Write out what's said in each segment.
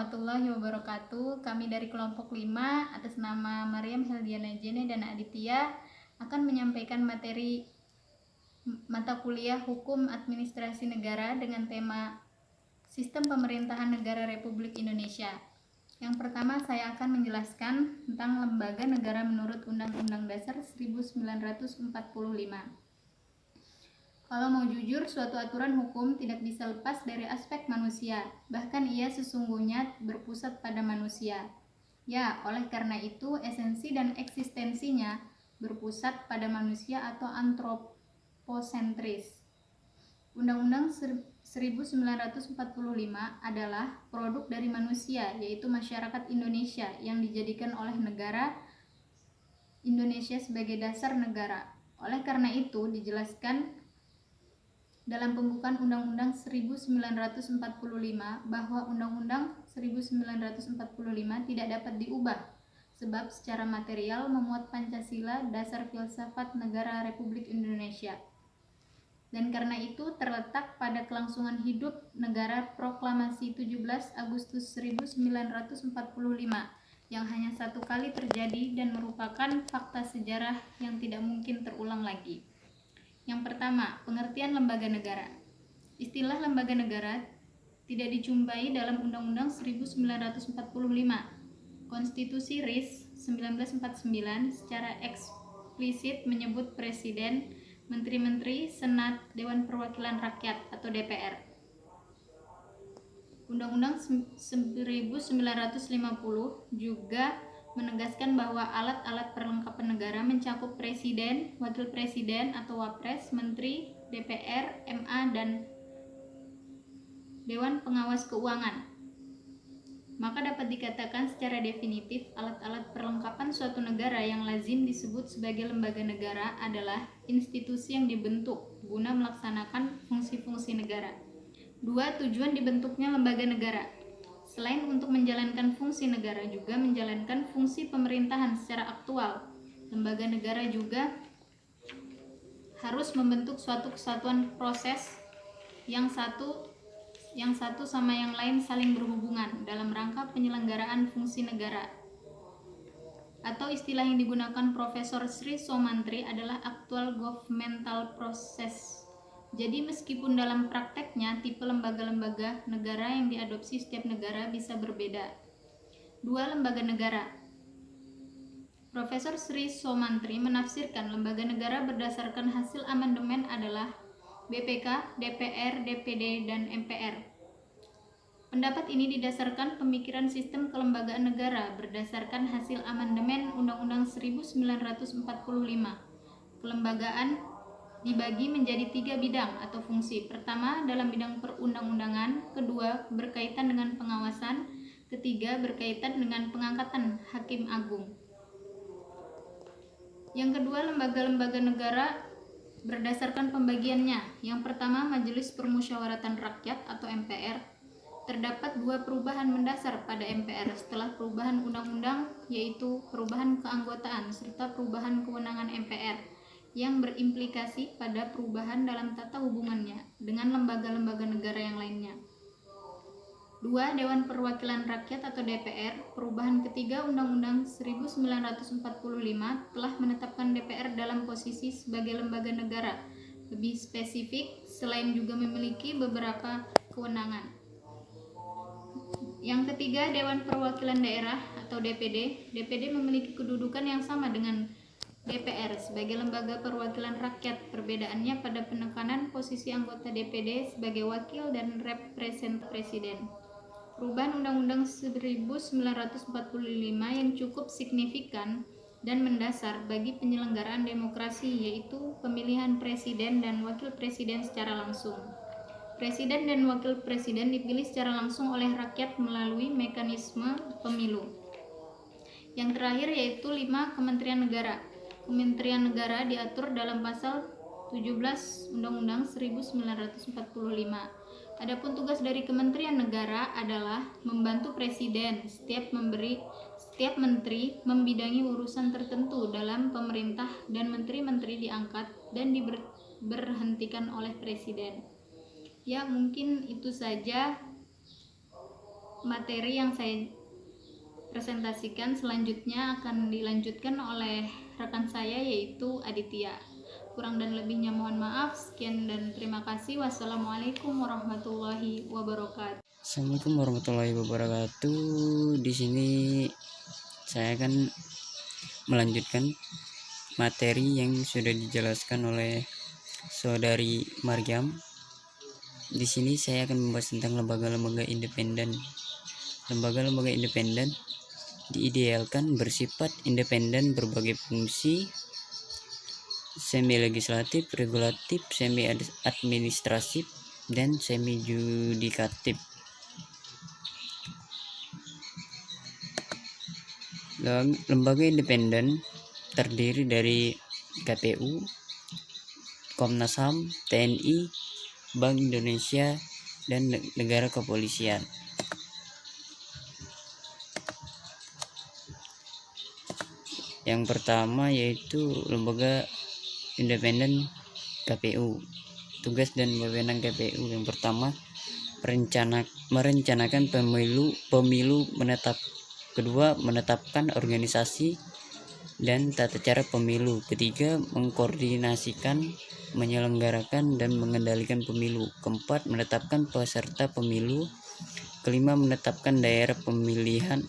warahmatullahi wabarakatuh. Kami dari kelompok 5 atas nama Mariam Heldiana Jene dan Aditya akan menyampaikan materi mata kuliah Hukum Administrasi Negara dengan tema Sistem Pemerintahan Negara Republik Indonesia. Yang pertama saya akan menjelaskan tentang lembaga negara menurut Undang-Undang Dasar 1945. Kalau mau jujur, suatu aturan hukum tidak bisa lepas dari aspek manusia, bahkan ia sesungguhnya berpusat pada manusia. Ya, oleh karena itu esensi dan eksistensinya berpusat pada manusia atau antroposentris. Undang-Undang 1945 adalah produk dari manusia, yaitu masyarakat Indonesia yang dijadikan oleh negara Indonesia sebagai dasar negara. Oleh karena itu dijelaskan dalam pembukaan Undang-Undang 1945 bahwa Undang-Undang 1945 tidak dapat diubah sebab secara material memuat Pancasila, dasar filsafat negara Republik Indonesia. Dan karena itu terletak pada kelangsungan hidup negara Proklamasi 17 Agustus 1945 yang hanya satu kali terjadi dan merupakan fakta sejarah yang tidak mungkin terulang lagi. Yang pertama, pengertian lembaga negara. Istilah lembaga negara tidak dijumpai dalam Undang-Undang 1945. Konstitusi RIS 1949 secara eksplisit menyebut Presiden, Menteri-Menteri, Senat, Dewan Perwakilan Rakyat atau DPR. Undang-Undang 1950 juga menegaskan bahwa alat-alat perlengkapan negara mencakup Presiden, Wakil Presiden atau Wapres, Menteri, DPR, MA, dan Dewan Pengawas Keuangan. Maka dapat dikatakan secara definitif alat-alat perlengkapan suatu negara yang lazim disebut sebagai lembaga negara adalah institusi yang dibentuk guna melaksanakan fungsi-fungsi negara. 2. Tujuan dibentuknya lembaga negara. Selain untuk menjalankan fungsi negara, juga menjalankan fungsi pemerintahan secara aktual. Lembaga negara juga harus membentuk suatu kesatuan proses yang satu sama yang lain saling berhubungan dalam rangka penyelenggaraan fungsi negara. Atau istilah yang digunakan Profesor Sri Somantri adalah actual governmental process. Jadi meskipun dalam prakteknya tipe lembaga-lembaga negara yang diadopsi setiap negara bisa berbeda. 2. Lembaga negara. Profesor Sri Somantri menafsirkan lembaga negara berdasarkan hasil amandemen adalah BPK, DPR, DPD, dan MPR. Pendapat ini didasarkan pemikiran sistem kelembagaan negara berdasarkan hasil amandemen Undang-Undang 1945. Kelembagaan dibagi menjadi 3 bidang atau fungsi. Pertama, dalam bidang perundang-undangan. Kedua, berkaitan dengan pengawasan. Ketiga, berkaitan dengan pengangkatan hakim agung. Yang kedua, lembaga-lembaga negara berdasarkan pembagiannya. Yang pertama, Majelis Permusyawaratan Rakyat atau MPR. Terdapat 2 perubahan mendasar pada MPR setelah perubahan undang-undang, yaitu perubahan keanggotaan serta perubahan kewenangan MPR yang berimplikasi pada perubahan dalam tata hubungannya dengan lembaga-lembaga negara yang lainnya. 2. Dewan Perwakilan Rakyat atau DPR. Perubahan ketiga Undang-Undang 1945 telah menetapkan DPR dalam posisi sebagai lembaga negara. Lebih spesifik, selain juga memiliki beberapa kewenangan. Yang ketiga, Dewan Perwakilan Daerah atau DPD. DPD memiliki kedudukan yang sama dengan DPR sebagai lembaga perwakilan rakyat. Perbedaannya pada penekanan posisi anggota DPD sebagai wakil dan representatif presiden. Perubahan Undang-Undang 1945 yang cukup signifikan dan mendasar bagi penyelenggaraan demokrasi, yaitu pemilihan presiden dan wakil presiden secara langsung. Presiden dan wakil presiden dipilih secara langsung oleh rakyat melalui mekanisme pemilu. Yang terakhir yaitu 5 Kementerian Negara. Kementerian Negara diatur dalam pasal 17 Undang-Undang 1945. Adapun tugas dari Kementerian Negara adalah membantu Presiden. Setiap menteri membidangi urusan tertentu dalam pemerintah dan menteri-menteri diangkat dan diberhentikan oleh Presiden. Ya, mungkin itu saja materi yang saya presentasikan selanjutnya akan dilanjutkan oleh rekan saya yaitu Aditya. Kurang dan lebihnya mohon maaf. Sekian dan terima kasih. Wassalamualaikum warahmatullahi wabarakatuh. Assalamualaikum warahmatullahi wabarakatuh. Di sini saya akan melanjutkan materi yang sudah dijelaskan oleh saudari Maryam. Di sini saya akan membahas tentang lembaga-lembaga independen. Lembaga-lembaga independen diidealkan bersifat independen berbagai fungsi semi legislatif, regulatif, semi administratif, dan semi yudikatif. Lembaga independen terdiri dari KPU, Komnas HAM, TNI, Bank Indonesia, dan negara kepolisian. Yang pertama yaitu lembaga independen KPU. Tugas dan wewenang KPU yang pertama merencanakan pemilu kedua menetapkan organisasi dan tata cara pemilu, ketiga mengkoordinasikan, menyelenggarakan dan mengendalikan pemilu, keempat menetapkan peserta pemilu, kelima menetapkan daerah pemilihan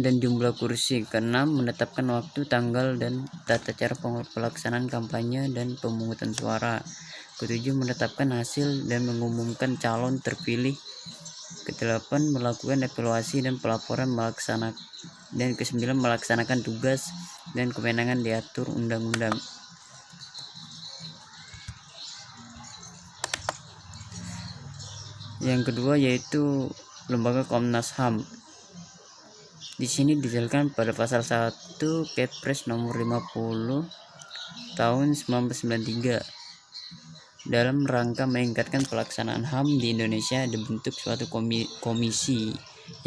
dan jumlah kursi, keenam menetapkan waktu, tanggal dan tata cara pelaksanaan kampanye dan pemungutan suara, ketujuh menetapkan hasil dan mengumumkan calon terpilih, kedelapan melakukan evaluasi dan pelaporan dan kesembilan melaksanakan tugas dan kewenangan diatur undang-undang. Yang kedua yaitu lembaga Komnas HAM. Di sini dijelaskan pada pasal 1 Kepres nomor 50 tahun 1993. Dalam rangka meningkatkan pelaksanaan HAM di Indonesia, dibentuk suatu komisi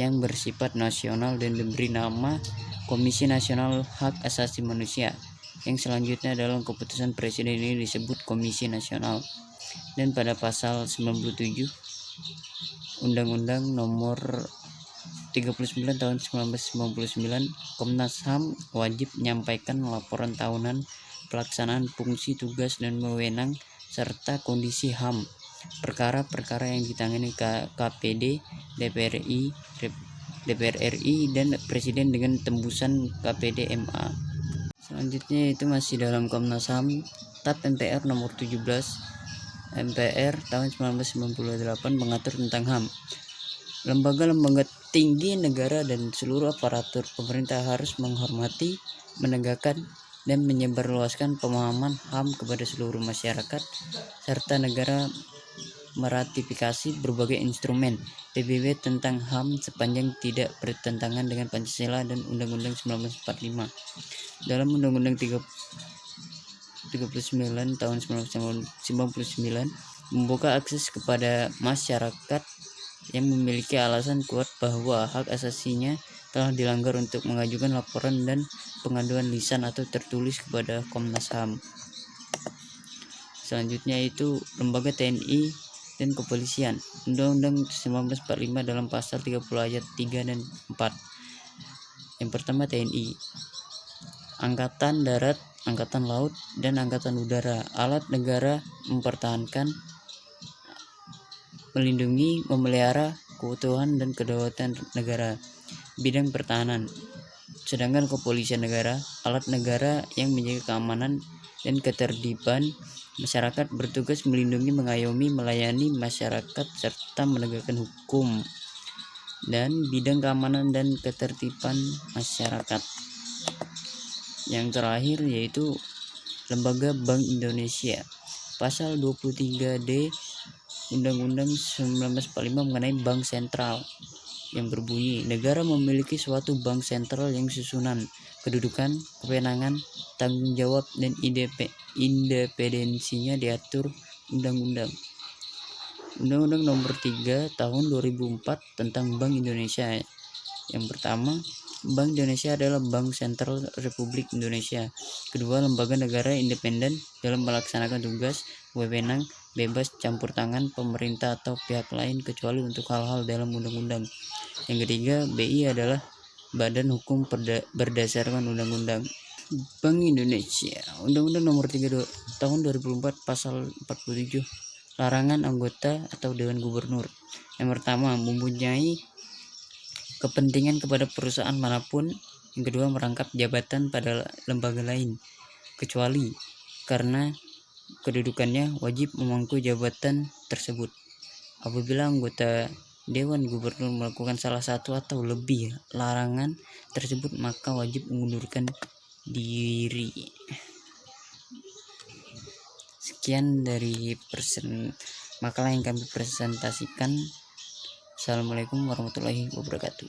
yang bersifat nasional dan diberi nama Komisi Nasional Hak Asasi Manusia, yang selanjutnya dalam keputusan Presiden ini disebut Komisi Nasional. Dan pada pasal 97 Undang-Undang nomor 39 tahun 1999, Komnas HAM wajib menyampaikan laporan tahunan pelaksanaan fungsi, tugas dan wewenang serta kondisi HAM, perkara-perkara yang ditangani KPD, DPR RI dan Presiden dengan tembusan KPD MA. Selanjutnya itu masih dalam Komnas HAM, TAP MPR nomor 17 MPR tahun 1998 mengatur tentang HAM. Lembaga-lembaga tinggi negara dan seluruh aparatur pemerintah harus menghormati, menegakkan, dan menyebarluaskan pemahaman HAM kepada seluruh masyarakat, serta negara meratifikasi berbagai instrumen PBB tentang HAM sepanjang tidak bertentangan dengan Pancasila dan Undang-Undang 1945. Dalam Undang-Undang 39 tahun 1999 membuka akses kepada masyarakat yang memiliki alasan kuat bahwa hak asasinya telah dilanggar untuk mengajukan laporan dan pengaduan lisan atau tertulis kepada Komnas HAM. Selanjutnya itu lembaga TNI dan kepolisian. Undang-Undang 1945 dalam pasal 30 ayat 3 dan 4. Yang pertama TNI, Angkatan Darat, Angkatan Laut, dan Angkatan Udara. Alat negara mempertahankan, melindungi, memelihara keutuhan dan kedaulatan negara. Bidang pertahanan. Sedangkan kepolisian negara, alat negara yang menjaga keamanan dan ketertiban masyarakat, bertugas melindungi, mengayomi, melayani masyarakat serta menegakkan hukum. Dan bidang keamanan dan ketertiban masyarakat. Yang terakhir yaitu Lembaga Bank Indonesia. Pasal 23D Undang-Undang 1945 mengenai bank sentral yang berbunyi, negara memiliki suatu bank sentral yang susunan, kedudukan, kewenangan, tanggung jawab, dan independensinya diatur undang-undang. Undang-Undang nomor 3 tahun 2004 tentang Bank Indonesia. Yang pertama, Bank Indonesia adalah Bank Sentral Republik Indonesia. Kedua, lembaga negara independen dalam melaksanakan tugas, wewenang, bebas campur tangan pemerintah atau pihak lain kecuali untuk hal-hal dalam undang-undang. Yang ketiga, BI adalah badan hukum berdasarkan undang-undang. Bank Indonesia, Undang-Undang Nomor 3 Tahun 2004 Pasal 47, larangan anggota atau Dewan Gubernur. Yang pertama, mempunyai kepentingan kepada perusahaan manapun. Yang kedua, merangkap jabatan pada lembaga lain, kecuali karena kedudukannya wajib memangku jabatan tersebut. Apabila anggota Dewan Gubernur melakukan salah satu atau lebih larangan tersebut, maka wajib mengundurkan diri. Sekian dari makalah yang kami presentasikan. Assalamualaikum warahmatullahi wabarakatuh.